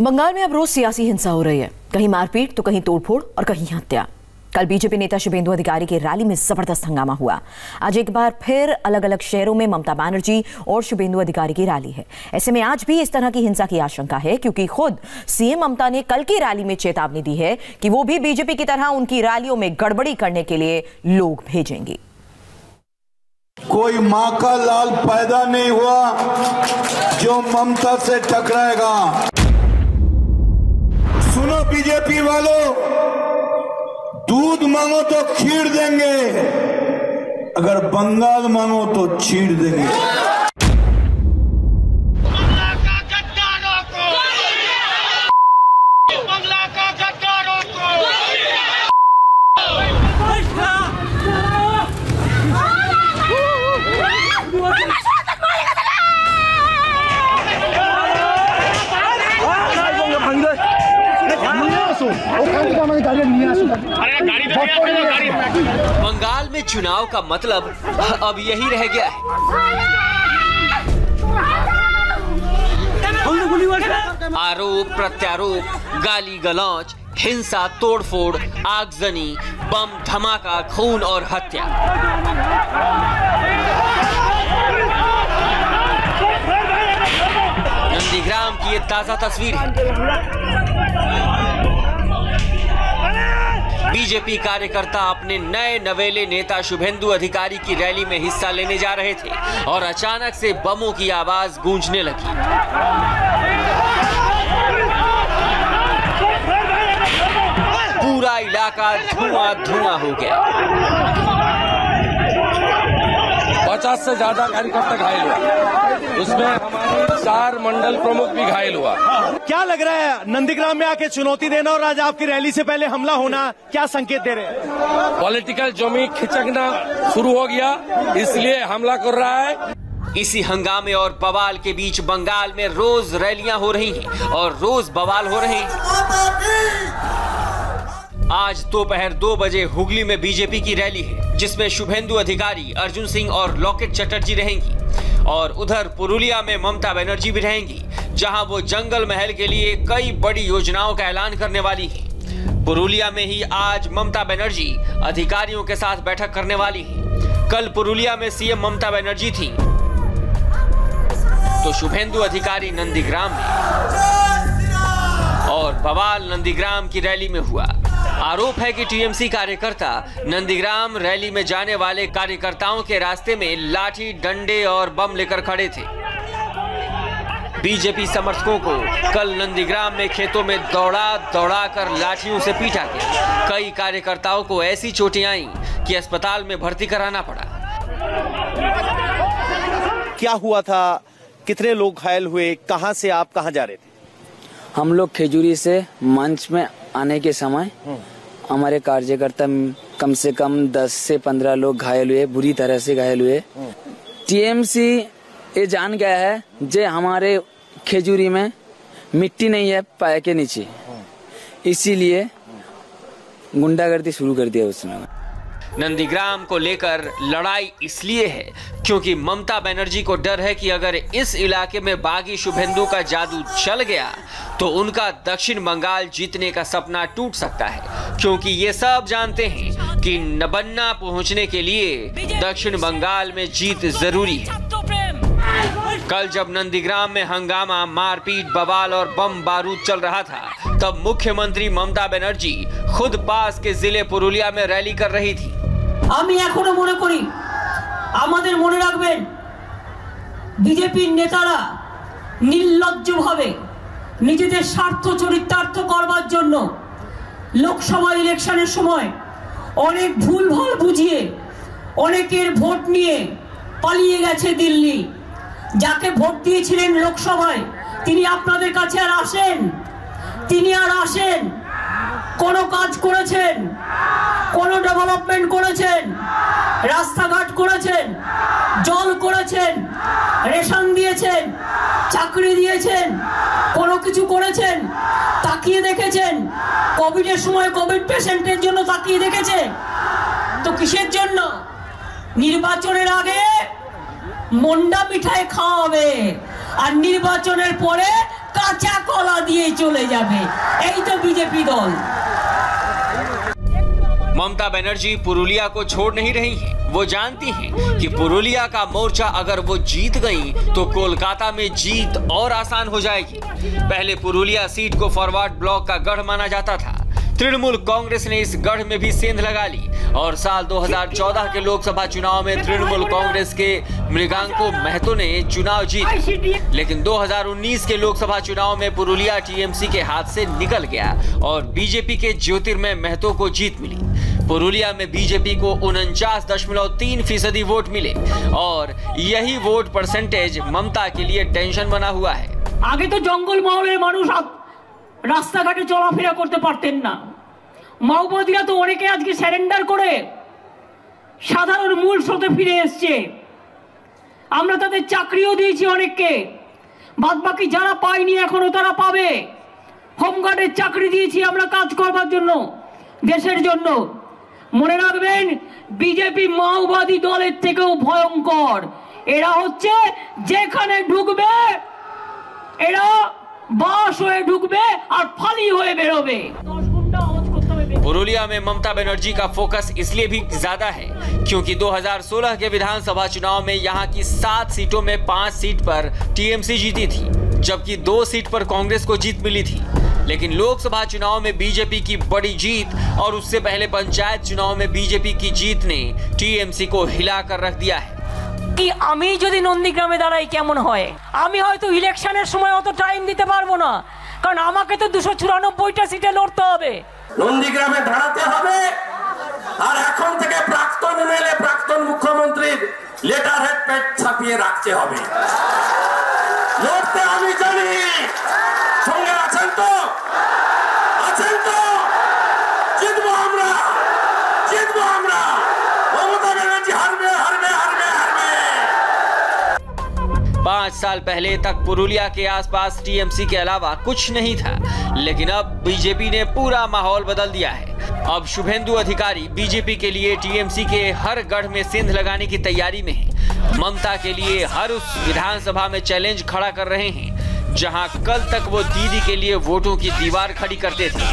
बंगाल में अब रोज सियासी हिंसा हो रही है, कहीं मारपीट तो कहीं तोड़फोड़ और कहीं हत्या। कल बीजेपी नेता शुभेंदु अधिकारी की रैली में जबरदस्त हंगामा हुआ। आज एक बार फिर अलग अलग शहरों में ममता बनर्जी और शुभेंदु अधिकारी की रैली है। ऐसे में आज भी इस तरह की हिंसा की आशंका है, क्योंकि खुद सीएम ममता ने कल की रैली में चेतावनी दी है कि वो भी बीजेपी की तरह उनकी रैलियों में गड़बड़ी करने के लिए लोग भेजेंगी। कोई मां का लाल पैदा नहीं हुआ जो ममता से टकराएगा। सुनो बीजेपी वालों, दूध मांगो तो खीर देंगे, अगर बंगाल मांगो तो चीर देंगे। बंगाल में चुनाव का मतलब अब यही रह गया है। आरोप प्रत्यारोप, गाली गलौज, हिंसा, तोड़फोड़, आगजनी, बम धमाका, खून और हत्या। नंदीग्राम की ये ताजा तस्वीर है। बीजेपी कार्यकर्ता अपने नए नवेले नेता शुभेंदु अधिकारी की रैली में हिस्सा लेने जा रहे थे और अचानक से बमों की आवाज गूंजने लगी। पूरा इलाका धुआं हो गया। 50 से ज्यादा कार्यकर्ता घायल हुआ, उसमें हमारे 4 मंडल प्रमुख भी घायल हुआ। क्या लग रहा है नंदीग्राम में आके चुनौती देना और आज आपकी रैली से पहले हमला होना, क्या संकेत दे रहे हैं? पॉलिटिकल जमी खिचकना शुरू हो गया, इसलिए हमला कर रहा है। इसी हंगामे और बवाल के बीच बंगाल में रोज रैलियां हो रही हैं और रोज बवाल हो रहे हैं। आज दोपहर 2 बजे हुगली में बीजेपी की रैली है, जिसमें शुभेंदु अधिकारी, अर्जुन सिंह और लॉकेट चटर्जी रहेंगी और उधर पुरुलिया में ममता बनर्जी भी रहेंगी, जहां वो जंगल महल के लिए कई बड़ी योजनाओं का ऐलान करने वाली हैं। पुरुलिया में ही आज ममता बनर्जी अधिकारियों के साथ बैठक करने वाली हैं। कल पुरुलिया में सीएम ममता बनर्जी थी, तो शुभेंदु अधिकारी नंदीग्राम में, और बवाल नंदीग्राम की रैली में हुआ। आरोप है कि टीएमसी कार्यकर्ता नंदीग्राम रैली में जाने वाले कार्यकर्ताओं के रास्ते में लाठी, डंडे और बम लेकर खड़े थे। बीजेपी समर्थकों को कल नंदीग्राम में खेतों में दौड़ा कर लाठियों से पीटा गया। कई कार्यकर्ताओं को ऐसी चोटें आईं कि अस्पताल में भर्ती कराना पड़ा। क्या हुआ था, कितने लोग घायल हुए, कहां से आप कहां जा रहे थे? हम लोग खेजूरी से मंच में आने के समय हमारे कार्यकर्ता कम से कम 10 से 15 लोग घायल हुए, बुरी तरह से घायल हुए। टीएमसी ये जान गया है जे हमारे खेजूरी में मिट्टी नहीं है पाए के नीचे, इसीलिए गुंडागर्दी शुरू कर दिया उसने। नंदीग्राम को लेकर लड़ाई इसलिए है क्योंकि ममता बनर्जी को डर है कि अगर इस इलाके में बागी शुभेंदु का जादू चल गया तो उनका दक्षिण बंगाल जीतने का सपना टूट सकता है, क्योंकि ये सब जानते हैं कि नबन्ना पहुंचने के लिए दक्षिण बंगाल में जीत जरूरी है। कल जब नंदीग्राम में हंगामा, मारपीट, बवाल और बम बारूद चल रहा था, तब मुख्यमंत्री ममता बनर्जी खुद पास के जिले पुरुलिया में रैली कर रही थी। আমি এখনো মনে করি আমাদের মনে রাখবেন বিজেপির নেতারা নির্লজ্জভাবে নিজেদের স্বার্থ চরিতার্থ করবার জন্য লোকসভা ইলেকশনের সময় অনেক ভুলভাল বুঝিয়ে অনেকের ভোট নিয়ে পালিয়ে গেছে দিল্লি। যাকে ভোট দিয়েছিলেন লোকসভায় তিনি আপনাদের কাছে আর আসেন? তিনি আর আসেন? কোন কাজ করেছেন? কোন ডেভেলপমেন্ট করেছেন? রাস্তাঘাট করেছেন? জল করেছেন? রেশন দিয়েছেন? চাকরি দিয়েছেন? কোনো কিছু করেছেন? তাকিয়ে দেখেছেন? কোভিডের সময় কোভিড পেশেন্টের জন্য তাকিয়ে দেখেছেন? তো কিসের জন্য? নির্বাচনের আগে মন্ডা মিঠাই খাওয়া হবে আর নির্বাচনের পরে কাঁচা কলা দিয়ে চলে যাবে। এই তো বিজেপি দল। ममता बनर्जी पुरुलिया को छोड़ नहीं रही हैं। वो जानती हैं कि पुरुलिया का मोर्चा अगर वो जीत गई तो कोलकाता में जीत और आसान हो जाएगी। पहले पुरुलिया सीट को फॉरवर्ड ब्लॉक का गढ़ माना जाता था। तृणमूल कांग्रेस ने इस गढ़ में भी सेंध लगा ली और साल 2014 के लोकसभा चुनाव में तृणमूल कांग्रेस के मृगांको महतो ने चुनाव जीते, लेकिन 2019 के लोकसभा चुनाव में पुरुलिया टीएमसी के हाथ से निकल गया और बीजेपी के ज्योतिर्मय महतो को जीत मिली। पुरुलिया में बीजेपी को 49.3% वोट मिले और यही वोट परसेंटेज ममता के लिए टेंशन बना हुआ है। आगे तो जंगल মহলের মানুষ রাস্তাঘাটে চলাফেরা করতে পারতেন না। মাওবাদীরা তো অনেকে আজকে সারেন্ডার করে সাধারণ মূল স্রোতে ফিরে এসেছে। আমরা তাদের চাকরিও দিয়েছি অনেককে, বাদবাকি যারা পায়নি এখনো তারা পাবে। হোমগার্ডের চাকরি দিয়েছি আমরা কাজ করবার জন্য, দেশের জন্য। মনে রাখবেন বিজেপি মাওবাদী দলের থেকেও ভয়ঙ্কর। এরা হচ্ছে যেখানে ঢুকবে এরা बास हुए ढुकबे और फाली हुए बेरोबे। पुरुलिया में ममता बनर्जी का फोकस इसलिए भी ज्यादा है क्योंकि 2016 के विधानसभा चुनाव में यहां की 7 सीटों में 5 सीट पर टीएमसी जीती थी, जबकि 2 सीट पर कांग्रेस को जीत मिली थी। लेकिन लोकसभा चुनाव में बीजेपी की बड़ी जीत और उससे पहले पंचायत चुनाव में बीजेपी की जीत ने टीएमसी को हिलाकर रख दिया है। কি আমি যদি নন্দীগ্রামে দাঁড়াই কেমন হয়? আমি হয়তো ইলেকশনের সময় অত টাইম দিতে পারবো না, কারণ আমাকে তো 294টা সিটে লড়তে হবে। নন্দীগ্রামে দাঁড়াতে হবে আর এখন থেকে প্রাক্তন এমএলএ প্রাক্তন মুখ্যমন্ত্রীর লেটার হেড পেজ ছাপিয়ে রাখতে হবে। লড়তে আমি জানি, সঙ্গে আছেন তো? আছেন তো? জিতবো আমরা, জিতবো আমরা। মমতা ব্যানার্জি হারবে, হারবে, হারবে, হারবে। 5 साल पहले तक पुरुलिया के आसपास टीएमसी के अलावा कुछ नहीं था, लेकिन अब बीजेपी ने पूरा माहौल बदल दिया है। अब शुभेंदु अधिकारी बीजेपी के लिए टीएमसी के हर गढ़ में सेंध लगाने की तैयारी में है। ममता के लिए हर उस विधानसभा में चैलेंज खड़ा कर रहे हैं जहां कल तक वो दीदी के लिए वोटों की दीवार खड़ी करते थे।